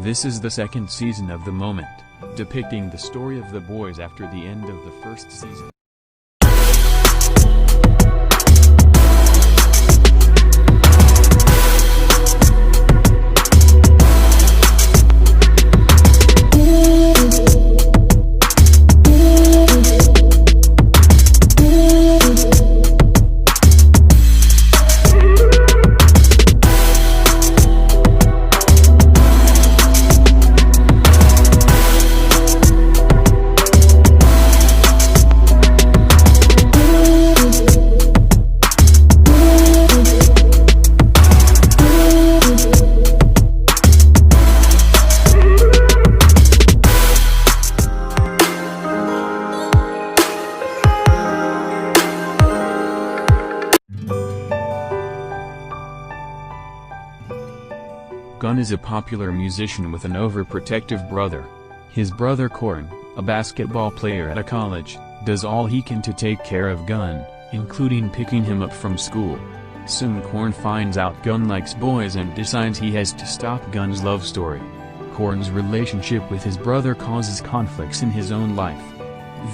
This is the second season of The Moment, depicting the story of the boys after the end of the first season. Gun is a popular musician with an overprotective brother. His brother Korn, a basketball player at a college, does all he can to take care of Gun, including picking him up from school. Soon Korn finds out Gun likes boys and decides he has to stop Gun's love story. Korn's relationship with his brother causes conflicts in his own life.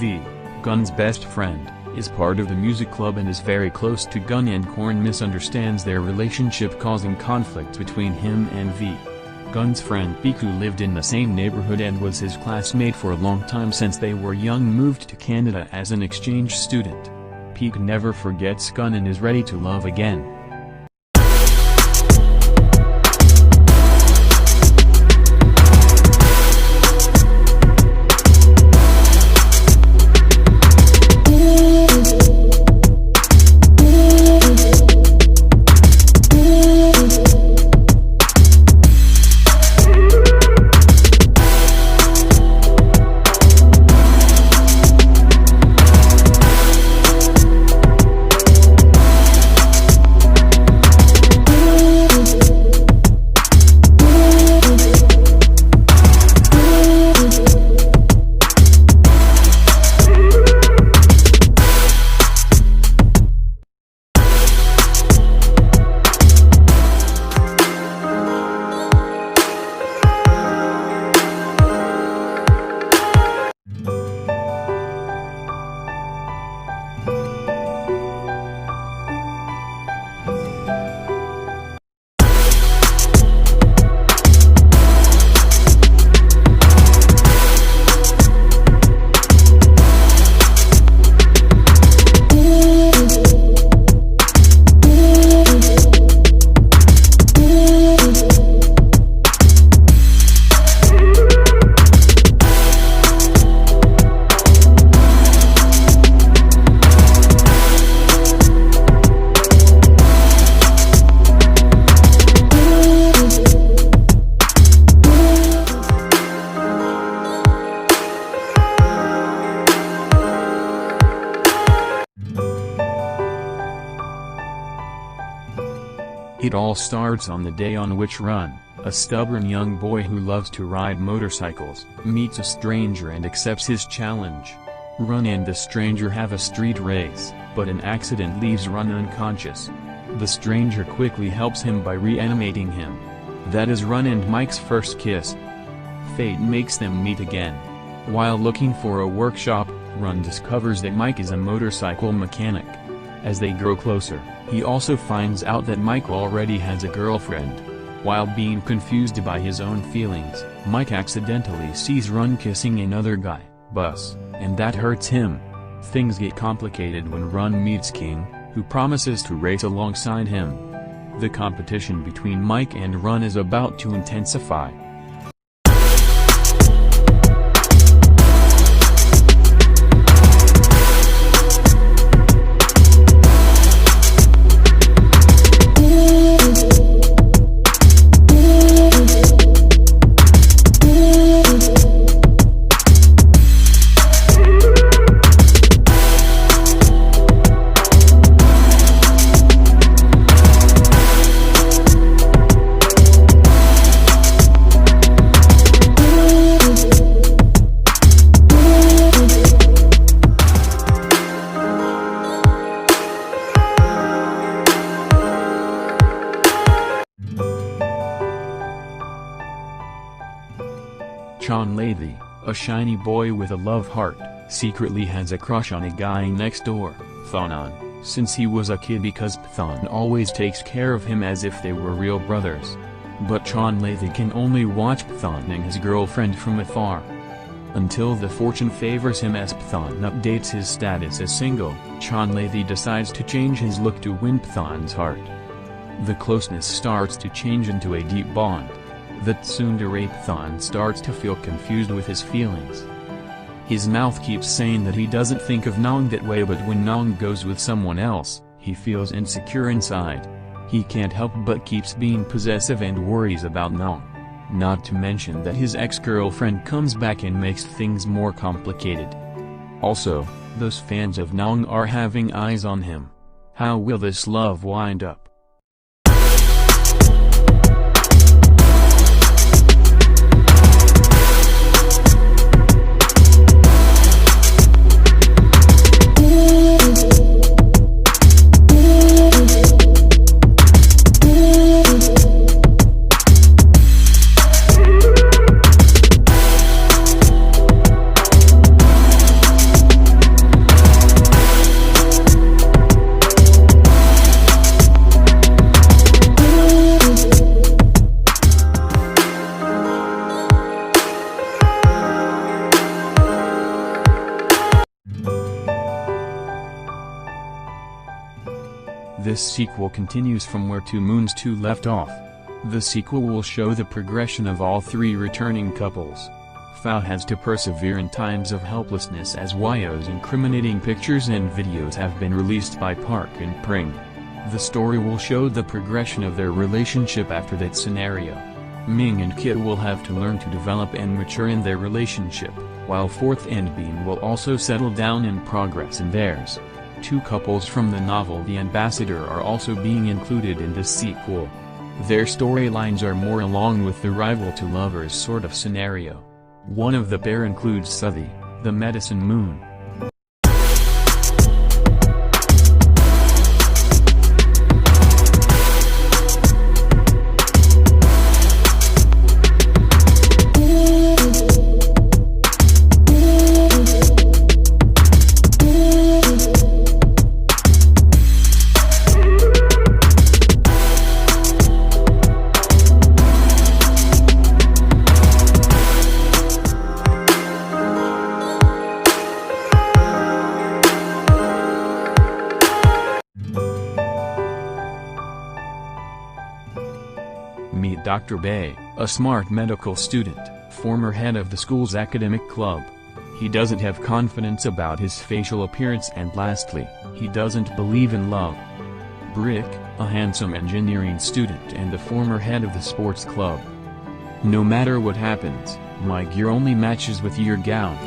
V, Gun's best friend, is part of the music club and is very close to Gun, and Korn misunderstands their relationship, causing conflict between him and V. Gun's friend Piku lived in the same neighborhood and was his classmate for a long time since they were young. Moved to Canada as an exchange student. Piku never forgets Gun and is ready to love again. It all starts on the day on which Run, a stubborn young boy who loves to ride motorcycles, meets a stranger and accepts his challenge. Run and the stranger have a street race, but an accident leaves Run unconscious. The stranger quickly helps him by reanimating him. That is Run and Mike's first kiss. Fate makes them meet again. While looking for a workshop, Run discovers that Mike is a motorcycle mechanic. As they grow closer, he also finds out that Mike already has a girlfriend. While being confused by his own feelings, Mike accidentally sees Run kissing another guy, Bus, and that hurts him. Things get complicated when Run meets King, who promises to race alongside him. The competition between Mike and Run is about to intensify. Chonlathee, a shiny boy with a love heart, secretly has a crush on a guy next door, Thonhon, since he was a kid because Thonhon always takes care of him as if they were real brothers. But Chonlathee can only watch Thonhon and his girlfriend from afar. Until the fortune favors him as Thonhon updates his status as single, Chonlathee decides to change his look to win Thonhon's heart. The closeness starts to change into a deep bond. The tsundere Thonhon starts to feel confused with his feelings. His mouth keeps saying that he doesn't think of Nong that way, but when Nong goes with someone else, he feels insecure inside. He can't help but keeps being possessive and worries about Nong. Not to mention that his ex-girlfriend comes back and makes things more complicated. Also, those fans of Nong are having eyes on him. How will this love wind up? This sequel continues from where Two Moons 2 left off. The sequel will show the progression of all three returning couples. Phao has to persevere in times of helplessness as Yo's incriminating pictures and videos have been released by Park and Pring. The story will show the progression of their relationship after that scenario. Ming and Kit will have to learn to develop and mature in their relationship, while Fourth and Bean will also settle down and progress in theirs. Two couples from the novel The Ambassador are also being included in this sequel. Their storylines are more along with the rival to lovers sort of scenario. One of the pair includes Thonhon, the Medicine Moon. Meet Dr. Bay, a smart medical student, former head of the school's academic club. He doesn't have confidence about his facial appearance, and lastly, he doesn't believe in love. Brick, a handsome engineering student and the former head of the sports club. No matter what happens, my gear only matches with your gown.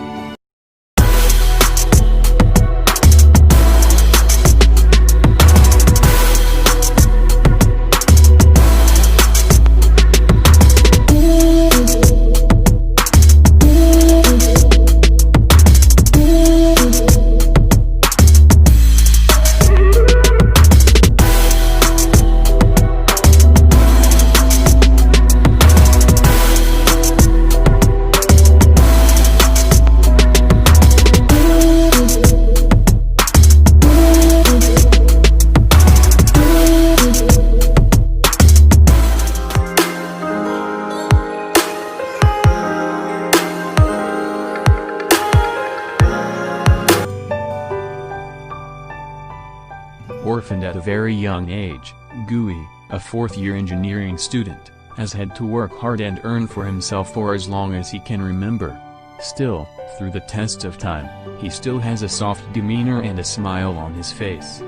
Orphaned at a very young age, Gui, a fourth-year engineering student, has had to work hard and earn for himself for as long as he can remember. Still, through the tests of time, he still has a soft demeanor and a smile on his face.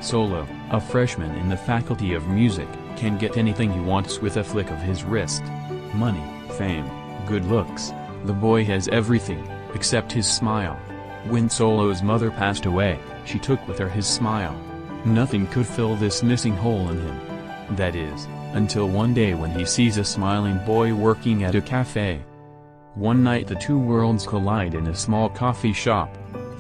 Solo, a freshman in the Faculty of Music, can get anything he wants with a flick of his wrist. Money, fame, good looks, the boy has everything, except his smile. When Solo's mother passed away, she took with her his smile. Nothing could fill this missing hole in him. That is, until one day when he sees a smiling boy working at a cafe. One night the two worlds collide in a small coffee shop.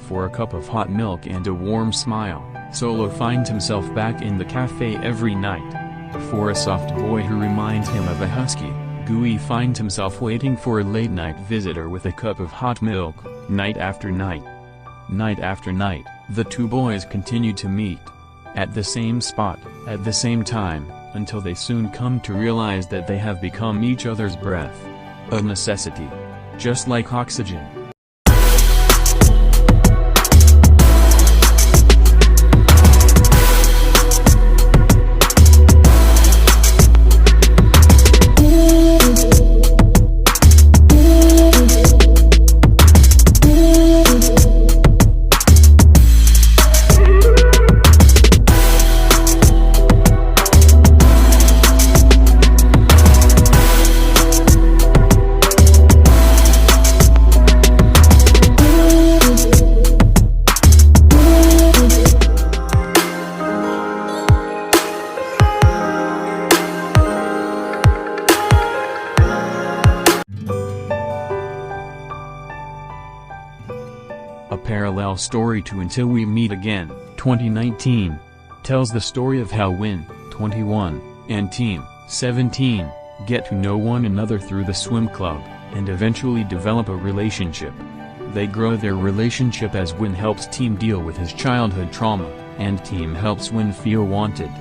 For a cup of hot milk and a warm smile, Solo finds himself back in the cafe every night. For a soft boy who reminds him of a husky, Gui finds himself waiting for a late-night visitor with a cup of hot milk, night after night. Night after night, the two boys continue to meet. At the same spot, at the same time, until they soon come to realize that they have become each other's breath. A necessity. Just like oxygen. A parallel story to Until We Meet Again, 2019, tells the story of how Win, 21, and Team, 17, get to know one another through the swim club, and eventually develop a relationship. They grow their relationship as Win helps Team deal with his childhood trauma, and Team helps Win feel wanted.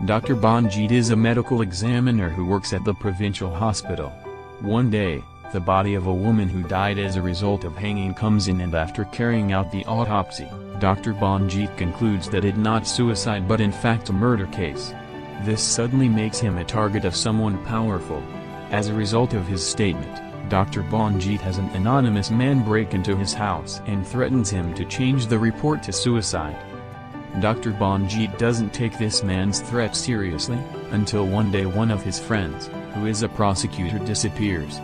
Dr. Banjit is a medical examiner who works at the provincial hospital. One day, the body of a woman who died as a result of hanging comes in, and after carrying out the autopsy, Dr. Banjit concludes that it not suicide but in fact a murder case. This suddenly makes him a target of someone powerful. As a result of his statement, Dr. Banjit has an anonymous man break into his house and threatens him to change the report to suicide. Dr. Banjit doesn't take this man's threat seriously, until one day one of his friends, who is a prosecutor, disappears.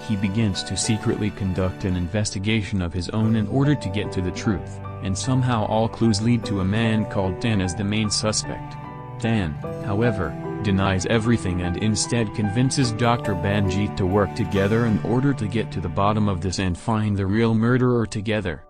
He begins to secretly conduct an investigation of his own in order to get to the truth, and somehow all clues lead to a man called Dan as the main suspect. Dan, however, denies everything and instead convinces Dr. Banjit to work together in order to get to the bottom of this and find the real murderer together.